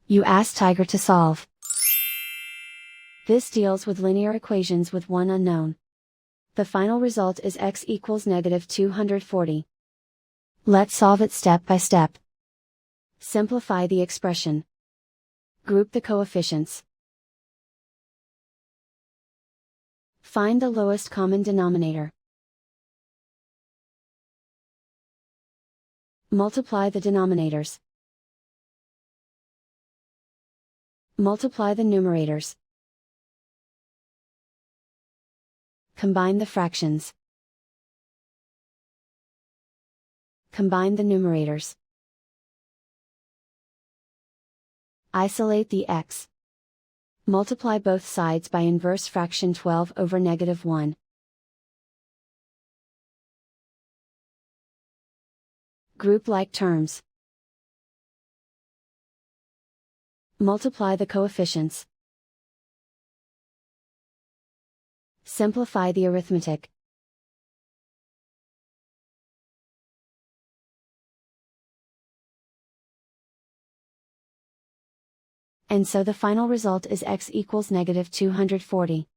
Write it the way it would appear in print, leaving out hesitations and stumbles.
You ask Tiger to solve. This deals with linear equations with one unknown. The final result is x equals negative 240. Let's solve it step by step. Simplify the expression. Group the coefficients. Find the lowest common denominator. Multiply the denominators. Multiply the numerators. Combine the fractions. Combine the numerators. Isolate the x. Multiply both sides by inverse fraction 12 over negative 1. Group like terms. Multiply the coefficients. Simplify the arithmetic. And so the final result is x equals negative 240.